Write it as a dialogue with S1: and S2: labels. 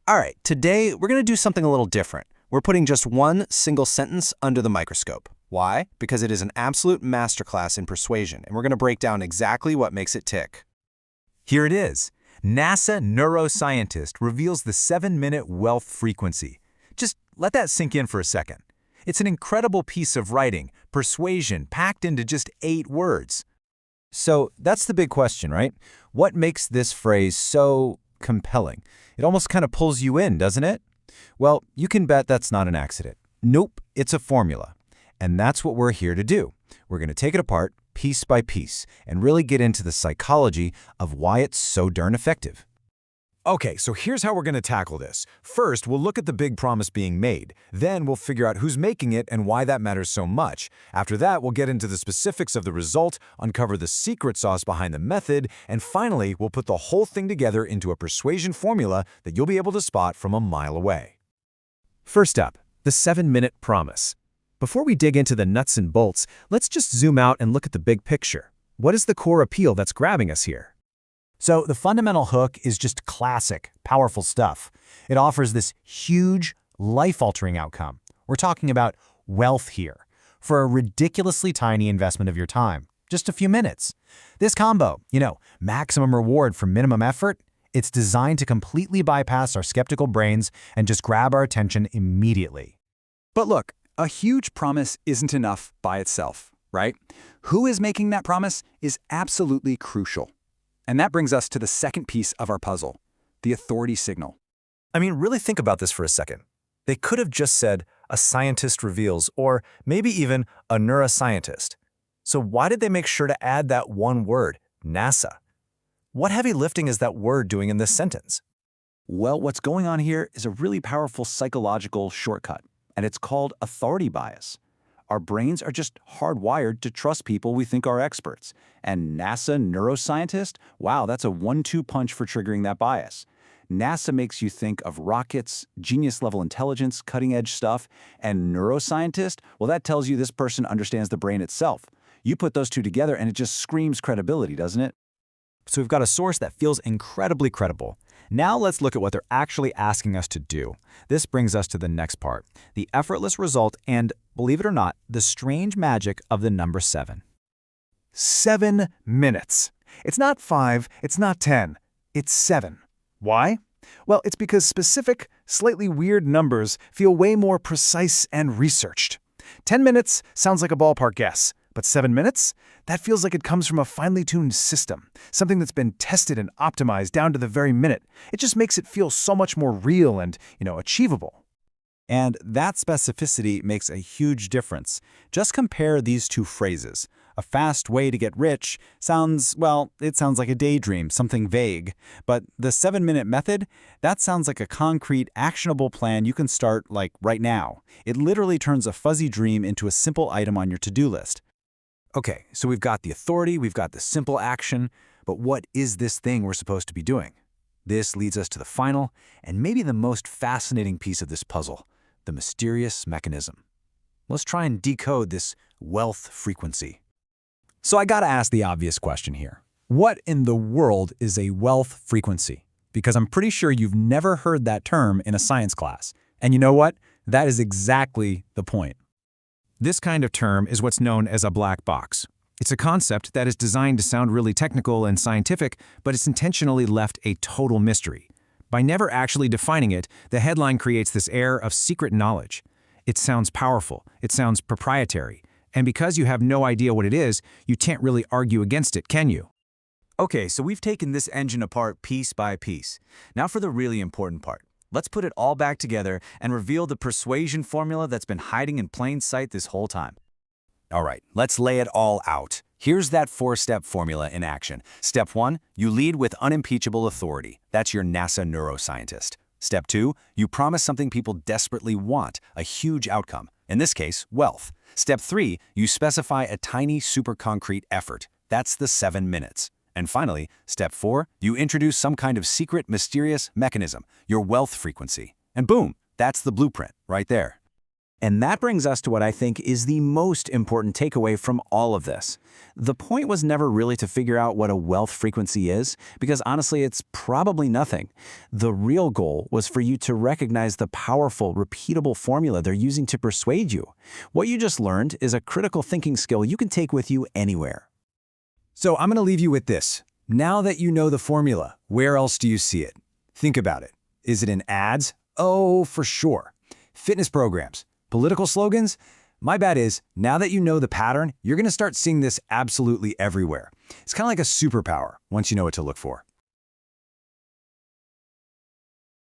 S1: All right, today we're going to do something a little different. We're putting just one single sentence under the microscope. Why? Because it is an absolute masterclass in persuasion, and we're going to break down exactly what makes it tick.
S2: Here it is. NASA neuroscientist reveals the 7-minute wealth frequency. Just let that sink in for a second. It's an incredible piece of writing, persuasion, packed into just 8 words. So that's the big question, right? What makes this phrase so compelling? It almost kind of pulls you in, doesn't it? Well, you can bet that's not an accident. Nope, it's a formula. And that's what we're here to do. We're going to take it apart, piece by piece, and really get into the psychology of why it's so darn effective. Okay, so here's how we're going to tackle this. First, we'll look at the big promise being made. Then we'll figure out who's making it and why that matters so much. After that, we'll get into the specifics of the result, uncover the secret sauce behind the method, and finally, we'll put the whole thing together into a persuasion formula that you'll be able to spot from a mile away. First up, the 7-minute promise. Before we dig into the nuts and bolts, let's just zoom out and look at the big picture. What is the core appeal that's grabbing us here? So the fundamental hook is just classic, powerful stuff. It offers this huge, life-altering outcome. We're talking about wealth here, for a ridiculously tiny investment of your time, just a few minutes. This combo, maximum reward for minimum effort, it's designed to completely bypass our skeptical brains and just grab our attention immediately.
S3: But look, a huge promise isn't enough by itself, right? Who is making that promise is absolutely crucial. And that brings us to the second piece of our puzzle, the authority signal.
S2: I mean, really think about this for a second. They could have just said, a scientist reveals, or maybe even a neuroscientist. So why did they make sure to add that one word, NASA? What heavy lifting is that word doing in this sentence?
S3: Well, what's going on here is a really powerful psychological shortcut, and it's called authority bias. Our brains are just hardwired to trust people we think are experts. And NASA neuroscientist, wow, that's a 1-2 punch for triggering that bias. NASA makes you think of rockets, genius-level intelligence, cutting-edge stuff, and neuroscientist, well, that tells you this person understands the brain itself. You put those two together and it just screams credibility, doesn't it?
S2: So we've got a source that feels incredibly credible. Now let's look at what they're actually asking us to do. This brings us to the next part, the effortless result and, believe it or not, the strange magic of the number 7.
S4: 7 minutes. It's not 5, it's not 10, it's 7. Why? Well, it's because specific, slightly weird numbers feel way more precise and researched. 10 minutes sounds like a ballpark guess. But 7 minutes? That feels like it comes from a finely tuned system, something that's been tested and optimized down to the very minute. It just makes it feel so much more real and, achievable.
S2: And that specificity makes a huge difference. Just compare these two phrases. A fast way to get rich sounds like a daydream, something vague. But the 7-minute method, that sounds like a concrete, actionable plan you can start, right now. It literally turns a fuzzy dream into a simple item on your to-do list. Okay, so we've got the authority, we've got the simple action, but what is this thing we're supposed to be doing? This leads us to the final, and maybe the most fascinating piece of this puzzle, the mysterious mechanism. Let's try and decode this wealth frequency. So I gotta ask the obvious question here. What in the world is a wealth frequency? Because I'm pretty sure you've never heard that term in a science class. And you know what? That is exactly the point. This kind of term is what's known as a black box. It's a concept that is designed to sound really technical and scientific, but it's intentionally left a total mystery. By never actually defining it, the headline creates this air of secret knowledge. It sounds powerful, it sounds proprietary, and because you have no idea what it is, you can't really argue against it, can you? Okay, so we've taken this engine apart piece by piece. Now for the really important part. Let's put it all back together and reveal the persuasion formula that's been hiding in plain sight this whole time. All right, let's lay it all out. Here's that 4-step formula in action. Step 1, you lead with unimpeachable authority. That's your NASA neuroscientist. Step 2, you promise something people desperately want, a huge outcome. In this case, wealth. Step 3, you specify a tiny, super concrete effort. That's the 7 minutes. And finally, step 4, you introduce some kind of secret, mysterious mechanism, your wealth frequency. And boom, that's the blueprint right there.
S3: And that brings us to what I think is the most important takeaway from all of this. The point was never really to figure out what a wealth frequency is, because honestly, it's probably nothing. The real goal was for you to recognize the powerful, repeatable formula they're using to persuade you. What you just learned is a critical thinking skill you can take with you anywhere.
S4: So I'm going to leave you with this. Now that you know the formula, where else do you see it? Think about it. Is it in ads? Oh, for sure. Fitness programs? Political slogans? My bet is, now that you know the pattern, you're going to start seeing this absolutely everywhere. It's kind of like a superpower once you know what to look for.